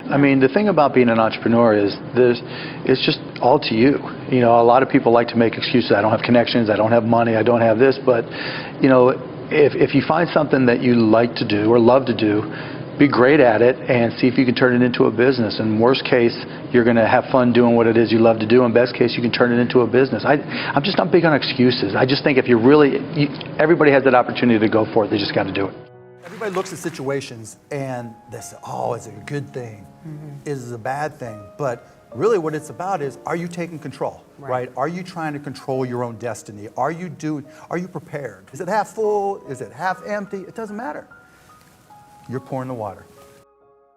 I mean, the thing about being an entrepreneur is it's just all to you. You know, a lot of people like to make excuses. I don't have connections, I don't have money, I don't have this. But, you know, if you find something that you like to do or love to do, be great at it and see if you can turn it into a business. In worst case, you're going to have fun doing what it is you love to do. In best case, you can turn it into a business. I'm just not big on excuses. I just think if you're really, everybody has that opportunity to go for it. They just got to do it. Everybody looks at situations and they say, oh, it's a good thing. Is it a bad thing? But really what it's about is, are you taking control, right? Are you trying to control your own destiny? Are you prepared? Is it half full? Is it half empty? It doesn't matter. You're pouring the water.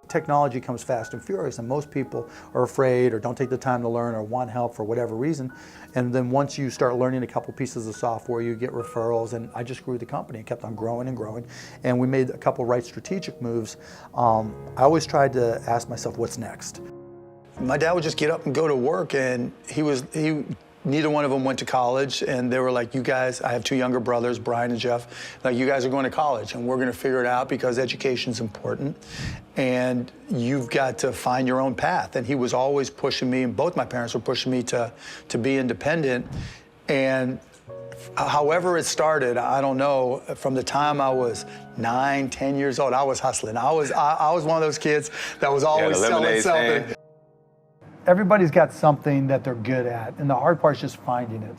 Technology comes fast and furious, and most people are afraid or don't take the time to learn or want help for whatever reason. And then once you start learning a couple pieces of software, you get referrals, and I just grew the company and kept on growing and growing. And we made a couple right strategic moves. I always tried to ask myself, what's next? My dad would just get up and go to work, and neither one of them went to college, and they were like, you guys, I have two younger brothers, Brian and Jeff, like, you guys are going to college, and we're going to figure it out because education's important, and you've got to find your own path. And he was always pushing me, and both my parents were pushing me to be independent. And however it started, I don't know, from the time I was 9, 10 years old, I was hustling. I was one of those kids that was always selling something. Everybody's got something that they're good at, and the hard part is just finding it.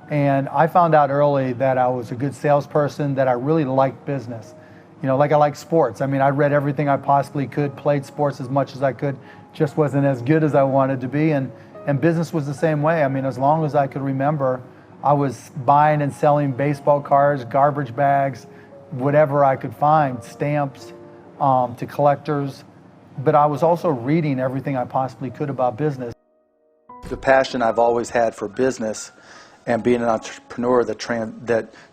And I found out early that I was a good salesperson, that I really liked business. You know, like I like sports. I mean, I read everything I possibly could, played sports as much as I could, just wasn't as good as I wanted to be. And business was the same way. I mean, as long as I could remember, I was buying and selling baseball cards, garbage bags, whatever I could find, stamps, to collectors. But I was also reading everything I possibly could about business. The passion I've always had for business and being an entrepreneur that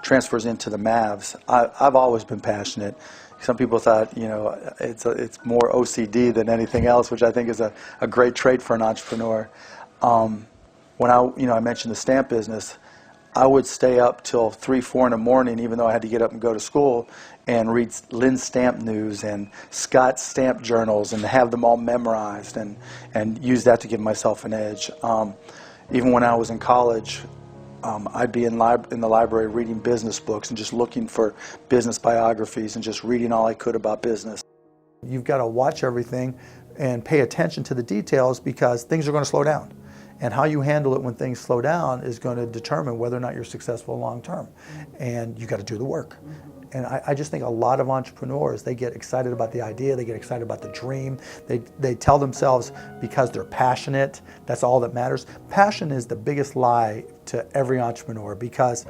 transfers into the Mavs, I've always been passionate. Some people thought, you know, it's more OCD than anything else, which I think is a great trait for an entrepreneur. When I mentioned the stamp business, I would stay up till 3, 4 in the morning, even though I had to get up and go to school, and read Lynn's Stamp News and Scott's Stamp Journals and have them all memorized and use that to give myself an edge. Even when I was in college, I'd be in the library reading business books and just looking for business biographies and just reading all I could about business. You've got to watch everything and pay attention to the details, because things are going to slow down. And how you handle it when things slow down is going to determine whether or not you're successful long term. And you got to do the work. And I just think a lot of entrepreneurs, they get excited about the idea, they get excited about the dream. They tell themselves because they're passionate, that's all that matters. Passion is the biggest lie to every entrepreneur, because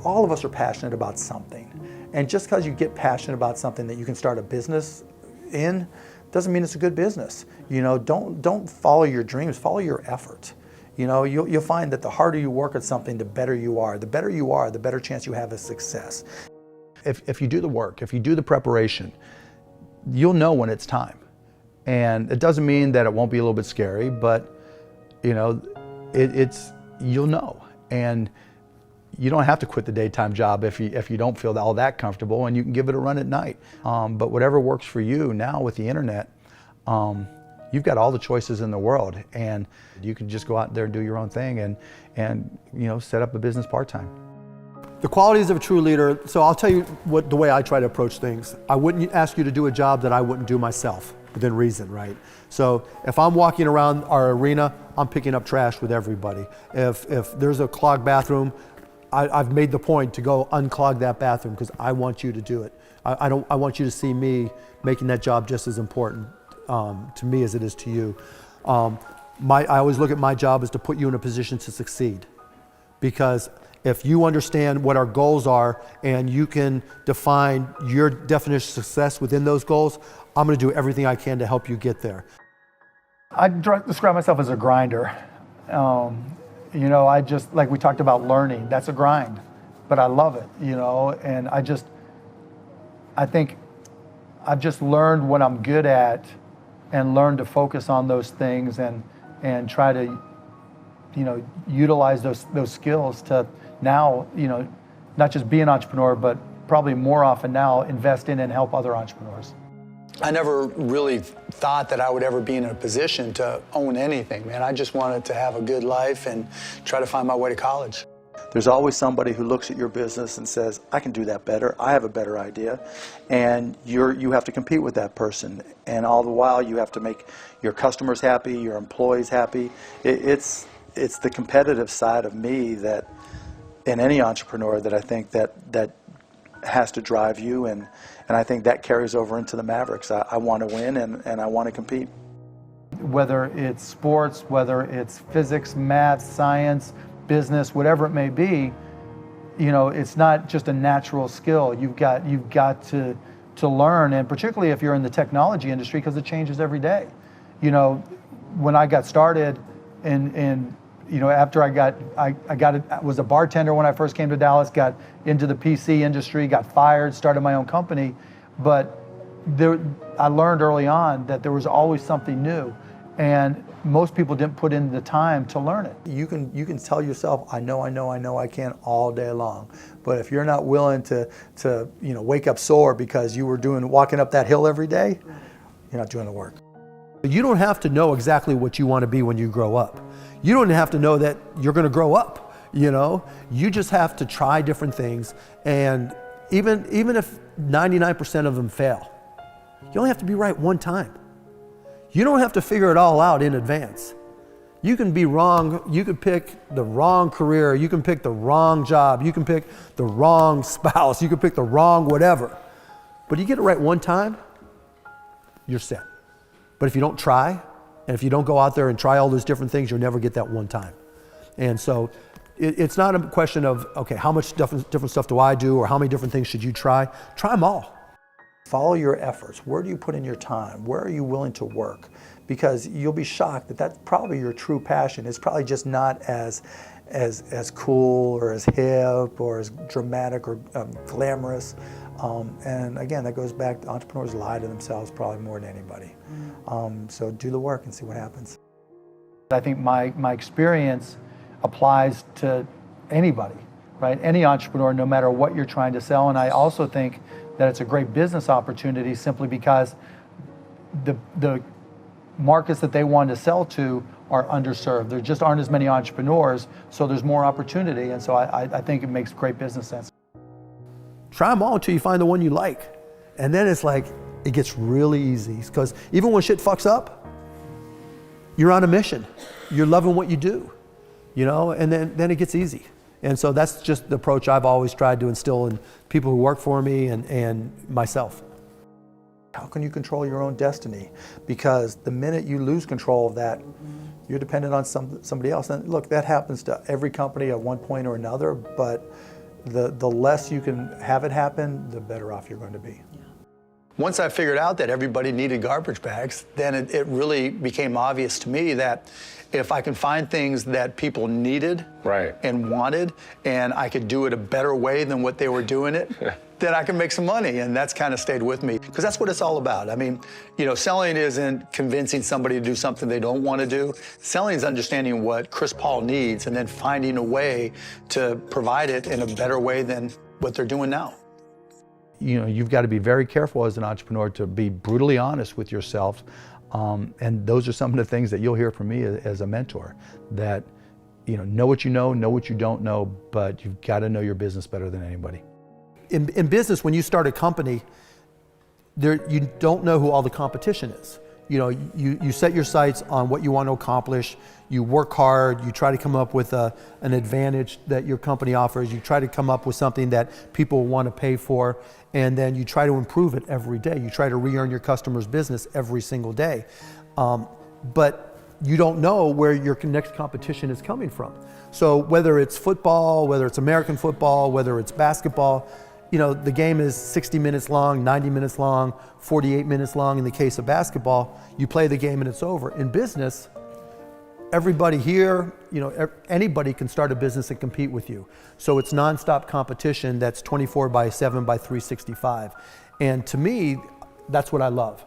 all of us are passionate about something. And just because you get passionate about something that you can start a business in, doesn't mean it's a good business. You know, don't follow your dreams, follow your effort. You know, you'll find that the harder you work at something, the better you are. The better you are, the better chance you have of success. If you do the work, if you do the preparation, you'll know when it's time. And it doesn't mean that it won't be a little bit scary, but you know, you'll know. And you don't have to quit the daytime job if you don't feel all that comfortable, and you can give it a run at night. But whatever works for you now with the internet, you've got all the choices in the world, and you can just go out there and do your own thing and you know, set up a business part-time. The qualities of a true leader, so I'll tell you the way I try to approach things. I wouldn't ask you to do a job that I wouldn't do myself, within reason, right? So if I'm walking around our arena, I'm picking up trash with everybody. If there's a clogged bathroom, I've made the point to go unclog that bathroom, because I want you to do it. I want you to see me making that job just as important to me as it is to you. I always look at my job as to put you in a position to succeed, because if you understand what our goals are and you can define your definition of success within those goals, I'm going to do everything I can to help you get there. I describe myself as a grinder. You know, like we talked about learning, that's a grind, but I love it, you know, and I think I've just learned what I'm good at and learned to focus on those things and try to, you know, utilize those skills to now, you know, not just be an entrepreneur, but probably more often now invest in and help other entrepreneurs. I never really thought that I would ever be in a position to own anything, man. I just wanted to have a good life and try to find my way to college. There's always somebody who looks at your business and says, I can do that better, I have a better idea, and you have to compete with that person. And all the while you have to make your customers happy, your employees happy. It's the competitive side of me that, in any entrepreneur, that I think that has to drive you, and I think that carries over into the Mavericks. I want to win, and I want to compete. Whether it's sports, whether it's physics, math, science, business, whatever it may be, you know, it's not just a natural skill. You've got to learn, and particularly if you're in the technology industry, because it changes every day. You know, when I got started, and you know, after I was a bartender when I first came to Dallas, got into the PC industry, got fired, started my own company, but I learned early on that there was always something new, and most people didn't put in the time to learn it. You can tell yourself, I know I can, all day long. But if you're not willing to you know, wake up sore because you were walking up that hill every day, you're not doing the work. You don't have to know exactly what you want to be when you grow up. You don't have to know that you're going to grow up, you know? You just have to try different things, and even if 99% of them fail, you only have to be right one time. You don't have to figure it all out in advance. You can be wrong, you could pick the wrong career, you can pick the wrong job, you can pick the wrong spouse, you can pick the wrong whatever. But you get it right one time, you're set. But if you don't try, and if you don't go out there and try all those different things, you'll never get that one time. And so it's not a question of, okay, how much different stuff do I do, or how many different things should you try? Try them all. Follow your efforts. Where do you put in your time? Where are you willing to work? Because you'll be shocked that that's probably your true passion. It's probably just not as cool or as hip or as dramatic or glamorous. And again, that goes back to entrepreneurs lie to themselves probably more than anybody. So do the work and see what happens. I think my experience applies to anybody, right? Any entrepreneur, no matter what you're trying to sell. And I also think that it's a great business opportunity simply because the markets that they want to sell to are underserved. There just aren't as many entrepreneurs, so there's more opportunity. And so I think it makes great business sense. Try them all until you find the one you like. And then it's like, it gets really easy. Because even when shit fucks up, you're on a mission. You're loving what you do, you know, and then it gets easy. And so that's just the approach I've always tried to instill in people who work for me and myself. How can you control your own destiny? Because the minute you lose control of that, you're dependent on somebody else. And look, that happens to every company at one point or another, but the less you can have it happen, the better off you're going to be. Once I figured out that everybody needed garbage bags, then it really became obvious to me that if I can find things that people needed and wanted, and I could do it a better way than what they were doing it, then I can make some money. And that's kind of stayed with me, because that's what it's all about. I mean, you know, selling isn't convincing somebody to do something they don't want to do. Selling is understanding what Chris Paul needs and then finding a way to provide it in a better way than what they're doing now. You know, you've got to be very careful as an entrepreneur to be brutally honest with yourself. And those are some of the things that you'll hear from me as a mentor, that, you know what you know what you don't know, but you've got to know your business better than anybody. In business, when you start a company, you don't know who all the competition is. You know, you set your sights on what you want to accomplish, you work hard, you try to come up with an advantage that your company offers, you try to come up with something that people want to pay for, and then you try to improve it every day. You try to re-earn your customers' business every single day. But you don't know where your next competition is coming from. So whether it's football, whether it's American football, whether it's basketball, you know, the game is 60 minutes long, 90 minutes long, 48 minutes long in the case of basketball. You play the game and it's over. In business, everybody here, you know, anybody can start a business and compete with you. So it's nonstop competition that's 24/7 by 365. And to me, that's what I love.